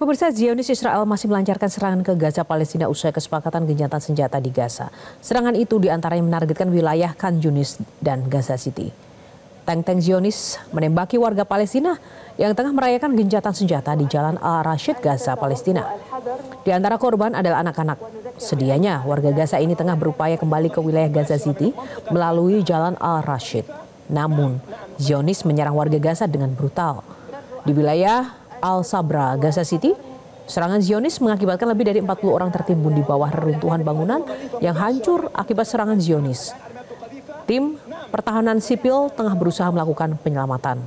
Pemirsa, Zionis Israel masih melancarkan serangan ke Gaza Palestina usai kesepakatan gencatan senjata di Gaza. Serangan itu diantaranya menargetkan wilayah Khan Yunis dan Gaza City. Tank-tank Zionis menembaki warga Palestina yang tengah merayakan gencatan senjata di Jalan Al-Rashid, Gaza, Palestina. Di antara korban adalah anak-anak. Sedianya warga Gaza ini tengah berupaya kembali ke wilayah Gaza City melalui Jalan Al-Rashid. Namun, Zionis menyerang warga Gaza dengan brutal. Di wilayah Al-Sabra, Gaza City, serangan Zionis mengakibatkan lebih dari 40 orang tertimbun di bawah reruntuhan bangunan yang hancur akibat serangan Zionis. Tim pertahanan sipil tengah berusaha melakukan penyelamatan.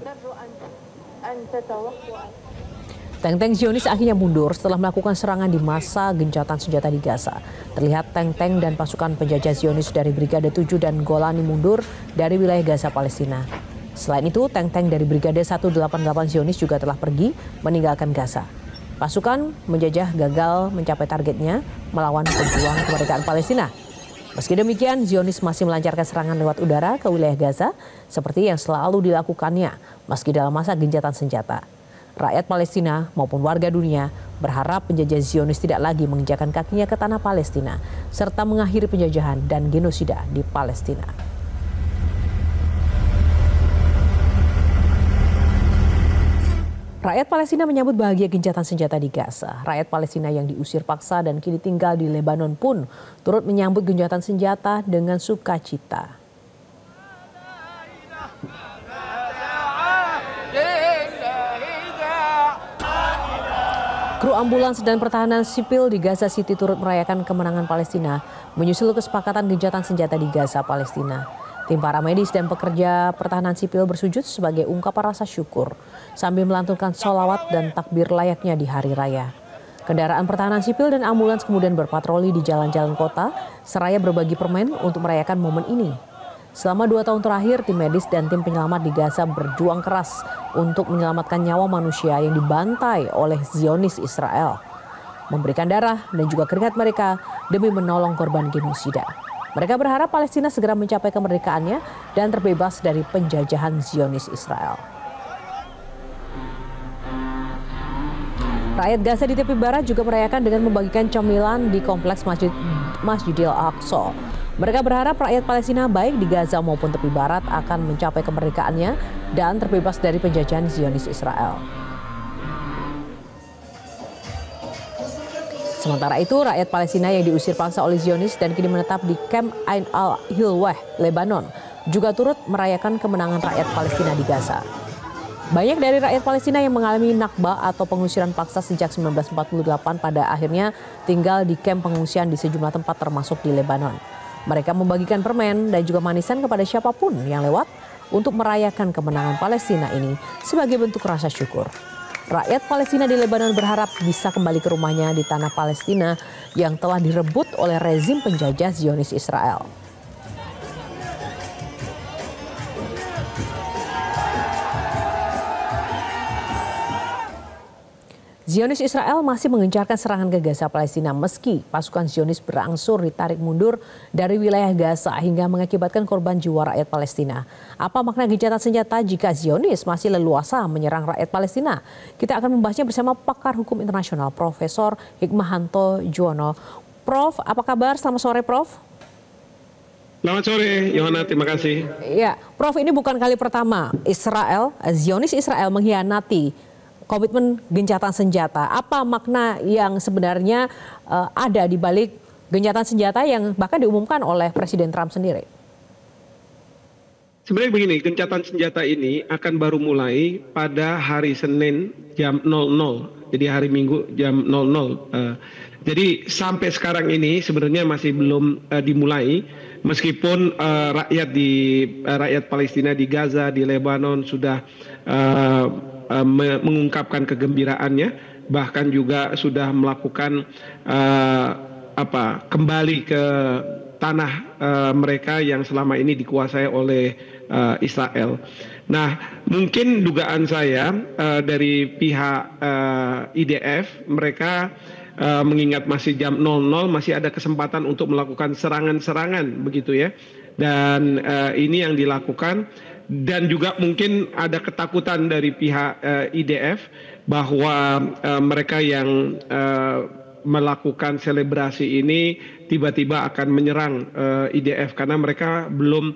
Tank-tank Zionis akhirnya mundur setelah melakukan serangan di masa gencatan senjata di Gaza. Terlihat tank-tank dan pasukan penjajah Zionis dari Brigade 7 dan Golani mundur dari wilayah Gaza, Palestina. Selain itu, tank-tank dari Brigade 188 Zionis juga telah pergi meninggalkan Gaza. Pasukan menjajah gagal mencapai targetnya melawan pejuang kemerdekaan Palestina. Meski demikian, Zionis masih melancarkan serangan lewat udara ke wilayah Gaza seperti yang selalu dilakukannya meski dalam masa gencatan senjata. Rakyat Palestina maupun warga dunia berharap penjajah Zionis tidak lagi menginjakan kakinya ke tanah Palestina serta mengakhiri penjajahan dan genosida di Palestina. Rakyat Palestina menyambut bahagia gencatan senjata di Gaza. Rakyat Palestina yang diusir paksa dan kini tinggal di Lebanon pun turut menyambut gencatan senjata dengan sukacita. Kru ambulans dan pertahanan sipil di Gaza City turut merayakan kemenangan Palestina menyusul kesepakatan gencatan senjata di Gaza, Palestina. Tim para medis dan pekerja pertahanan sipil bersujud sebagai ungkapan rasa syukur sambil melantunkan sholawat dan takbir layaknya di hari raya. Kendaraan pertahanan sipil dan ambulans kemudian berpatroli di jalan-jalan kota seraya berbagi permen untuk merayakan momen ini. Selama 2 tahun terakhir, tim medis dan tim penyelamat di Gaza berjuang keras untuk menyelamatkan nyawa manusia yang dibantai oleh Zionis Israel, memberikan darah dan juga keringat mereka demi menolong korban genosida. Mereka berharap Palestina segera mencapai kemerdekaannya dan terbebas dari penjajahan Zionis Israel. Rakyat Gaza di tepi barat juga merayakan dengan membagikan camilan di kompleks Masjidil Aqsa. Mereka berharap rakyat Palestina baik di Gaza maupun tepi barat akan mencapai kemerdekaannya dan terbebas dari penjajahan Zionis Israel. Sementara itu, rakyat Palestina yang diusir paksa oleh Zionis dan kini menetap di Camp Ain al-Hilweh, Lebanon, juga turut merayakan kemenangan rakyat Palestina di Gaza. Banyak dari rakyat Palestina yang mengalami nakba atau pengusiran paksa sejak 1948 pada akhirnya tinggal di kamp pengungsian di sejumlah tempat termasuk di Lebanon. Mereka membagikan permen dan juga manisan kepada siapapun yang lewat untuk merayakan kemenangan Palestina ini sebagai bentuk rasa syukur. Rakyat Palestina di Lebanon berharap bisa kembali ke rumahnya di tanah Palestina yang telah direbut oleh rezim penjajah Zionis Israel. Zionis Israel masih mengencarkan serangan ke Gaza Palestina meski pasukan Zionis berangsur ditarik mundur dari wilayah Gaza hingga mengakibatkan korban jiwa rakyat Palestina. Apa makna gencatan senjata jika Zionis masih leluasa menyerang rakyat Palestina? Kita akan membahasnya bersama pakar hukum internasional Profesor Hikmahanto Juwono. Prof, apa kabar? Selamat sore, Prof. Selamat sore, Yohana. Terima kasih. Ya, Prof, ini bukan kali pertama Zionis Israel mengkhianati komitmen gencatan senjata. Apa makna yang sebenarnya ada di balik gencatan senjata yang bahkan diumumkan oleh Presiden Trump sendiri? Sebenarnya begini, gencatan senjata ini akan baru mulai pada hari Senin jam 00. Jadi hari Minggu jam 00. Jadi sampai sekarang ini sebenarnya masih belum dimulai. Meskipun rakyat Palestina di Gaza, di Lebanon sudah mengungkapkan kegembiraannya, bahkan juga sudah melakukan kembali ke tanah mereka yang selama ini dikuasai oleh Israel. Nah, mungkin dugaan saya dari pihak IDF, mereka mengingat masih jam 00 masih ada kesempatan untuk melakukan serangan-serangan begitu ya. Dan ini yang dilakukan. Dan juga mungkin ada ketakutan dari pihak IDF bahwa mereka yang melakukan selebrasi ini tiba-tiba akan menyerang IDF karena mereka belum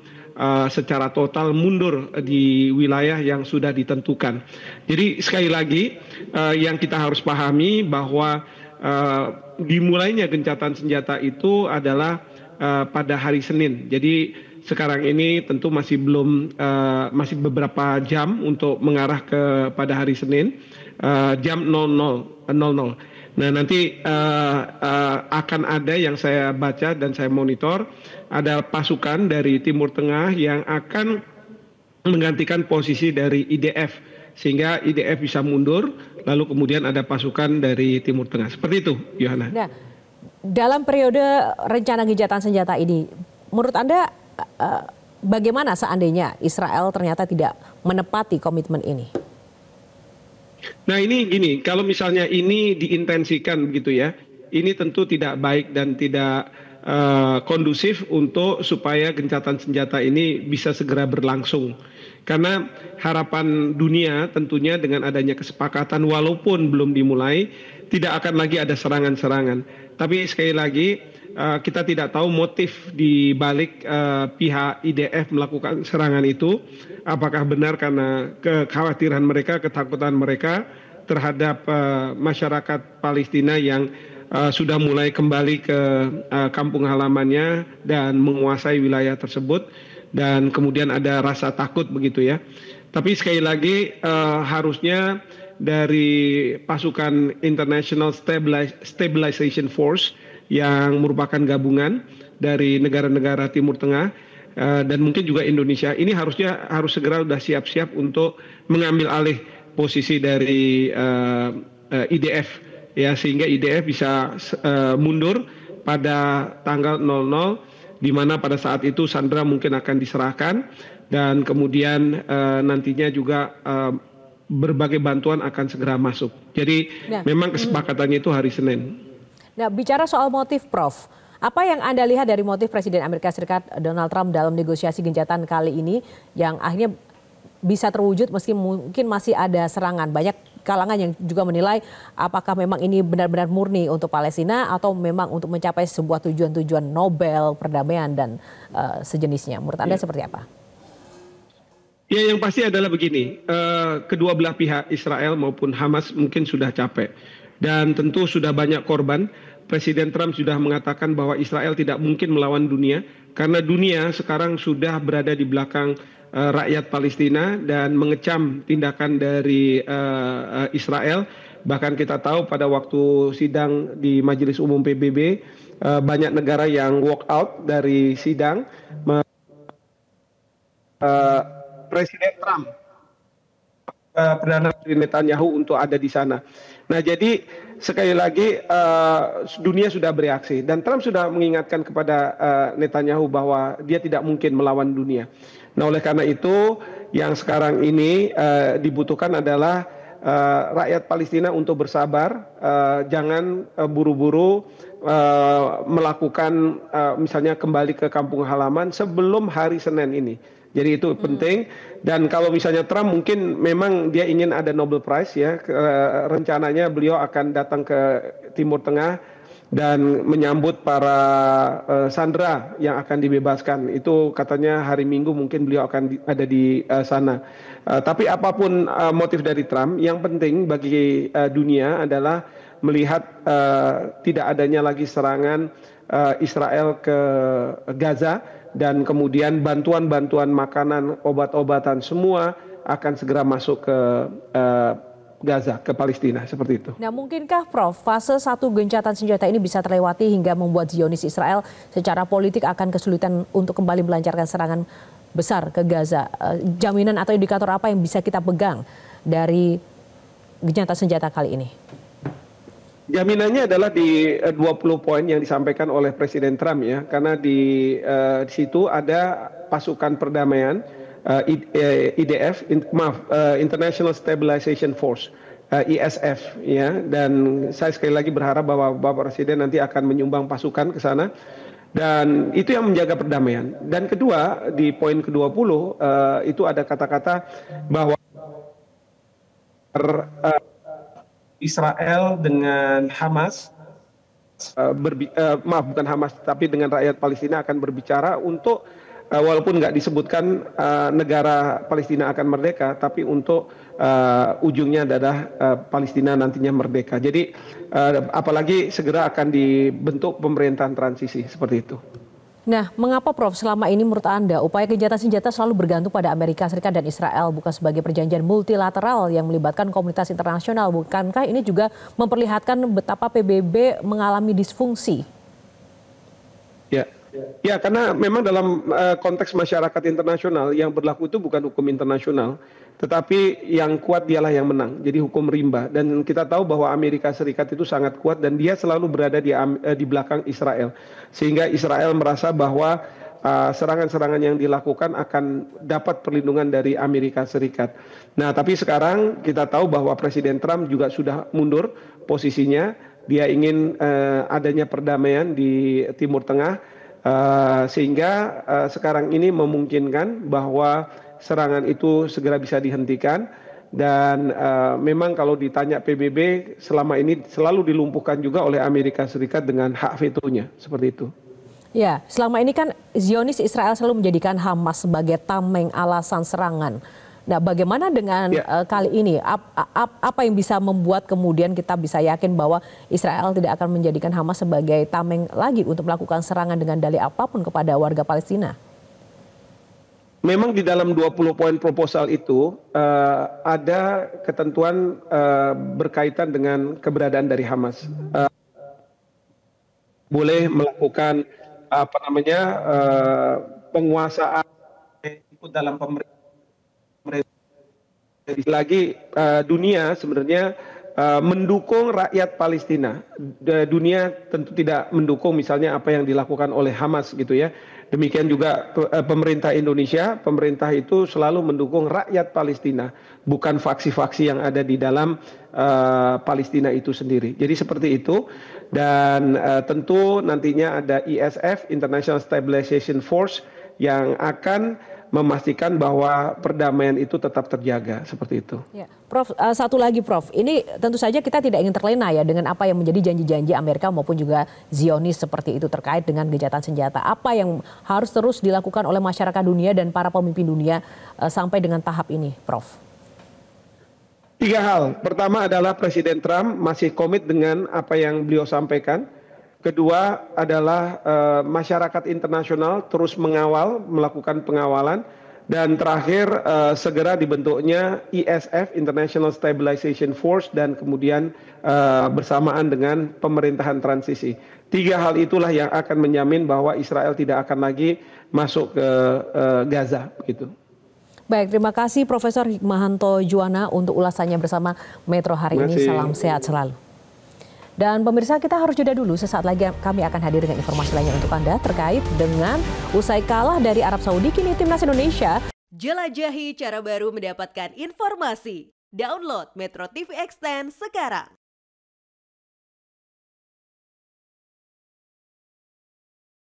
secara total mundur di wilayah yang sudah ditentukan. Jadi sekali lagi yang kita harus pahami bahwa dimulainya gencatan senjata itu adalah pada hari Senin. Jadi sekarang ini tentu masih belum masih beberapa jam untuk mengarah pada hari Senin jam 00.00. Nah nanti akan ada yang saya baca dan saya monitor, ada pasukan dari Timur Tengah yang akan menggantikan posisi dari IDF sehingga IDF bisa mundur, lalu kemudian ada pasukan dari Timur Tengah. Seperti itu, Yohana. Nah, dalam periode rencana gencatan senjata ini, menurut Anda bagaimana seandainya Israel ternyata tidak menepati komitmen ini? Nah ini gini, kalau misalnya ini diintensikan begitu ya, ini tentu tidak baik dan tidak kondusif untuk supaya gencatan senjata ini bisa segera berlangsung. Karena harapan dunia tentunya dengan adanya kesepakatan walaupun belum dimulai, tidak akan lagi ada serangan-serangan. Tapi sekali lagi kita tidak tahu motif di balik pihak IDF melakukan serangan itu. Apakah benar karena kekhawatiran mereka, ketakutan mereka terhadap masyarakat Palestina yang sudah mulai kembali ke kampung halamannya dan menguasai wilayah tersebut, dan kemudian ada rasa takut begitu ya. Tapi sekali lagi harusnya dari pasukan International Stabilization Force yang merupakan gabungan dari negara-negara Timur Tengah dan mungkin juga Indonesia, ini harus segera sudah siap-siap untuk mengambil alih posisi dari IDF ya, sehingga IDF bisa mundur pada tanggal 00, di mana pada saat itu Sandra mungkin akan diserahkan dan kemudian nantinya juga berbagai bantuan akan segera masuk. Jadi memang kesepakatannya itu hari Senin. Nah, bicara soal motif, Prof, apa yang Anda lihat dari motif Presiden Amerika Serikat Donald Trump dalam negosiasi gencatan kali ini yang akhirnya bisa terwujud meski mungkin masih ada serangan? Banyak kalangan yang juga menilai apakah memang ini benar-benar murni untuk Palestina atau memang untuk mencapai sebuah tujuan-tujuan Nobel perdamaian dan sejenisnya. Menurut Anda seperti apa? Ya, yang pasti adalah begini, kedua belah pihak Israel maupun Hamas mungkin sudah capek dan tentu sudah banyak korban. Presiden Trump sudah mengatakan bahwa Israel tidak mungkin melawan dunia karena dunia sekarang sudah berada di belakang rakyat Palestina dan mengecam tindakan dari Israel. Bahkan kita tahu pada waktu sidang di Majelis Umum PBB banyak negara yang walk out dari sidang. Presiden Trump, Perdana Menteri Netanyahu untuk ada di sana. Nah jadi sekali lagi dunia sudah bereaksi dan Trump sudah mengingatkan kepada Netanyahu bahwa dia tidak mungkin melawan dunia. Nah oleh karena itu yang sekarang ini dibutuhkan adalah rakyat Palestina untuk bersabar, jangan buru-buru melakukan misalnya kembali ke kampung halaman sebelum hari Senin ini. Jadi itu penting, dan kalau misalnya Trump mungkin memang dia ingin ada Nobel Prize ya, rencananya beliau akan datang ke Timur Tengah dan menyambut para sandera yang akan dibebaskan. Itu katanya hari Minggu mungkin beliau akan ada di sana. Tapi apapun motif dari Trump, yang penting bagi dunia adalah melihat tidak adanya lagi serangan Israel ke Gaza, dan kemudian bantuan-bantuan makanan, obat-obatan semua akan segera masuk ke Gaza, ke Palestina, seperti itu. Nah mungkinkah Prof, fase 1 gencatan senjata ini bisa terlewati hingga membuat Zionis Israel secara politik akan kesulitan untuk kembali melancarkan serangan besar ke Gaza? Jaminan atau indikator apa yang bisa kita pegang dari gencatan senjata kali ini? Jaminannya adalah di 20 poin yang disampaikan oleh Presiden Trump ya, karena di situ ada pasukan perdamaian IDF, International Stabilization Force, ISF ya, dan saya sekali lagi berharap bahwa Bapak Presiden nanti akan menyumbang pasukan ke sana dan itu yang menjaga perdamaian. Dan kedua, di poin ke-20 itu ada kata-kata bahwa Israel dengan Hamas, maaf bukan Hamas, tapi dengan rakyat Palestina akan berbicara untuk walaupun nggak disebutkan negara Palestina akan merdeka, tapi untuk ujungnya adalah Palestina nantinya merdeka. Jadi apalagi segera akan dibentuk pemerintahan transisi seperti itu. Nah, mengapa Prof selama ini menurut Anda upaya gencatan senjata selalu bergantung pada Amerika Serikat dan Israel bukan sebagai perjanjian multilateral yang melibatkan komunitas internasional? Bukankah ini juga memperlihatkan betapa PBB mengalami disfungsi? Ya, karena memang dalam konteks masyarakat internasional yang berlaku itu bukan hukum internasional, tetapi yang kuat dialah yang menang. Jadi hukum rimba. Dan kita tahu bahwa Amerika Serikat itu sangat kuat dan dia selalu berada di belakang Israel. Sehingga Israel merasa bahwa serangan-serangan yang dilakukan akan dapat perlindungan dari Amerika Serikat. Nah, tapi sekarang kita tahu bahwa Presiden Trump juga sudah mundur posisinya. Dia ingin adanya perdamaian di Timur Tengah. Sehingga sekarang ini memungkinkan bahwa serangan itu segera bisa dihentikan dan memang kalau ditanya PBB selama ini selalu dilumpuhkan juga oleh Amerika Serikat dengan hak vetonya seperti itu. Ya, selama ini kan Zionis Israel selalu menjadikan Hamas sebagai tameng alasan serangan. Nah, bagaimana dengan kali ini? Apa yang bisa membuat kemudian kita bisa yakin bahwa Israel tidak akan menjadikan Hamas sebagai tameng lagi untuk melakukan serangan dengan dalih apapun kepada warga Palestina? Memang di dalam 20 poin proposal itu ada ketentuan berkaitan dengan keberadaan dari Hamas. Boleh melakukan penguasaan ikut dalam pemerintah. Lagi dunia sebenarnya mendukung rakyat Palestina. Dunia tentu tidak mendukung misalnya apa yang dilakukan oleh Hamas gitu ya. Demikian juga pemerintah Indonesia, pemerintah itu selalu mendukung rakyat Palestina, bukan faksi-faksi yang ada di dalam Palestina itu sendiri. Jadi seperti itu dan tentu nantinya ada ISF, International Stabilization Force, yang akan memastikan bahwa perdamaian itu tetap terjaga seperti itu. Ya, Prof, satu lagi Prof, ini tentu saja kita tidak ingin terlena ya dengan apa yang menjadi janji-janji Amerika maupun juga Zionis seperti itu terkait dengan gencatan senjata. Apa yang harus terus dilakukan oleh masyarakat dunia dan para pemimpin dunia sampai dengan tahap ini, Prof? 3 hal. Pertama adalah Presiden Trump masih komit dengan apa yang beliau sampaikan. Kedua adalah masyarakat internasional terus melakukan pengawalan. Dan terakhir segera dibentuknya ISF, International Stabilization Force, dan kemudian bersamaan dengan pemerintahan transisi. 3 hal itulah yang akan menjamin bahwa Israel tidak akan lagi masuk ke Gaza. Gitu. Baik, terima kasih Profesor Hikmahanto Juwana untuk ulasannya bersama Metro hari ini. Salam sehat selalu. Dan pemirsa, kita harus jeda dulu. Sesaat lagi kami akan hadir dengan informasi lainnya untuk Anda terkait dengan usai kalah dari Arab Saudi, kini timnas Indonesia. Jelajahi cara baru mendapatkan informasi. Download Metro TV Extend sekarang.